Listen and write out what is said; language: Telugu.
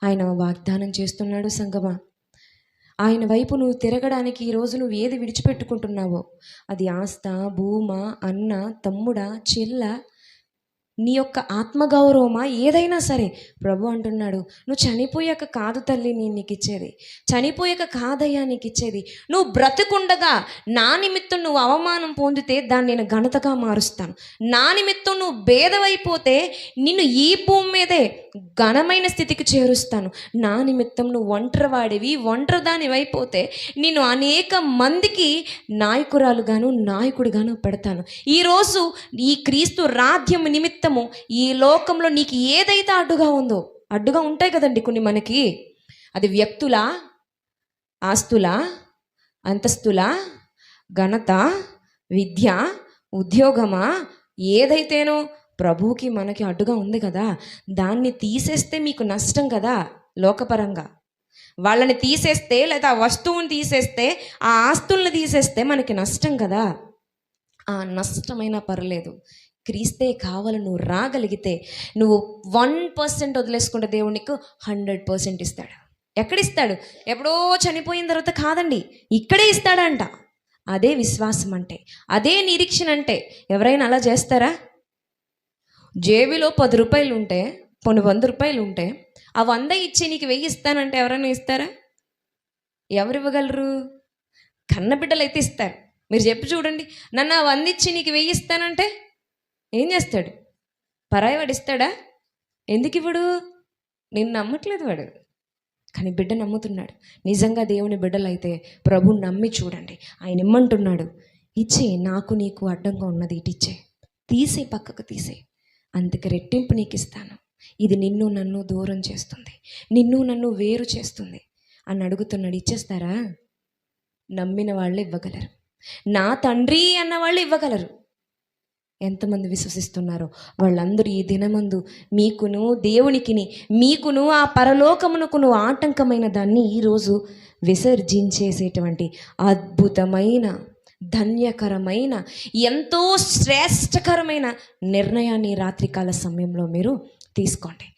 ఆయన వాగ్దానం చేస్తున్నాడు సంగమా. ఆయన వైపు నువ్వు తిరగడానికి ఈరోజు నువ్వు ఏది విడిచిపెట్టుకుంటున్నావో, అది ఆస్త, భూమ, అన్న, తమ్ముడా, చెల్ల, నీ యొక్క ఆత్మగౌరవమా, ఏదైనా సరే ప్రభు అంటున్నాడు, నువ్వు చనిపోయాక కాదు తల్లి నేను నీకు ఇచ్చేది, చనిపోయాక కాదయ్యా నీకు ఇచ్చేది. నువ్వు బ్రతుకుండగా నా నిమిత్తం నువ్వు అవమానం పొందితే దాన్ని నేను ఘనతగా మారుస్తాను. నా నిమిత్తం నువ్వు భేదవైపోతే నిన్ను ఈ భూమి మీదే ఘనమైన స్థితికి చేరుస్తాను. నా నిమిత్తం నువ్వు ఒంటరివాడివి, ఒంటరిదానివైపోతే నిన్ను అనేక మందికి నాయకురాలుగాను నాయకుడిగాను పెడతాను. ఈరోజు ఈ క్రీస్తు రాజ్యం నిమిత్తము ఈ లోకంలో నీకు ఏదైతే అడ్డుగా ఉందో, అడ్డుగా ఉంటాయి కదండి కొన్ని మనకి, అది వ్యక్తులా, ఆస్తులా, అంతస్తులా, ఘనత, విద్య, ఉద్యోగమా, ఏదైతేనో ప్రభువుకి మనకి అడ్డుగా ఉంది కదా, దాన్ని తీసేస్తే మీకు నష్టం కదా. లోకపరంగా వాళ్ళని తీసేస్తే, లేదా ఆ వస్తువుని తీసేస్తే, ఆ ఆస్తుల్ని తీసేస్తే మనకి నష్టం కదా. ఆ నష్టమైనా పర్లేదు, క్రీస్తే కావాలి నువ్వు రాగలిగితే, నువ్వు 1% వదిలేసుకుంటే దేవుడు నీకు 100% ఇస్తాడు. ఎక్కడిస్తాడు? ఎప్పుడో చనిపోయిన తర్వాత కాదండి, ఇక్కడే ఇస్తాడంట. అదే విశ్వాసం అంటే, అదే నిరీక్షణ అంటే. ఎవరైనా అలా చేస్తారా? జేబులో 10 రూపాయలు ఉంటే, కొన్ని 100 రూపాయలు ఉంటే, ఆ 100 ఇచ్చి నీకు 1000 ఇస్తానంటే ఎవరైనా ఇస్తారా? ఎవరు ఇవ్వగలరు? కన్నబిడ్డలు అయితే ఇస్తారు. మీరు చెప్పి చూడండి, నన్ను ఆ 100 ఇచ్చి నీకు 1000 ఇస్తానంటే ఏం చేస్తాడు? పరాయి వాడు ఇస్తాడా? ఎందుకు ఇవ్వడు? నేను నమ్మట్లేదు వాడు, కానీ బిడ్డ నమ్ముతున్నాడు. నిజంగా దేవుని బిడ్డలైతే ప్రభు నమ్మి చూడండి, ఆయన ఇమ్మంటున్నాడు, ఇచ్చే, నాకు నీకు అడ్డంగా ఉన్నది ఇటిచ్చే, తీసే, పక్కకు తీసే, అందుకే రెట్టింపు నీకు ఇస్తాను. ఇది నిన్ను నన్ను దూరం చేస్తుంది, నిన్ను నన్ను వేరు చేస్తుంది అని అడుగుతున్నాడు. ఇచ్చేస్తారా? నమ్మిన వాళ్ళు ఇవ్వగలరు, నా తండ్రి అన్న వాళ్ళు ఇవ్వగలరు. ఎంతమంది విశ్వసిస్తున్నారో వాళ్ళందరూ ఈ దినమందు మీకును దేవునికిని, మీకును ఆ పరలోకమునకును ఆటంకమైన దాన్ని ఈరోజు విసర్జించేసేటువంటి అద్భుతమైన, ధన్యకరమైన, ఎంతో శ్రేష్టకరమైన నిర్ణయాన్ని రాత్రికాల సమయంలో మీరు తీసుకోండి.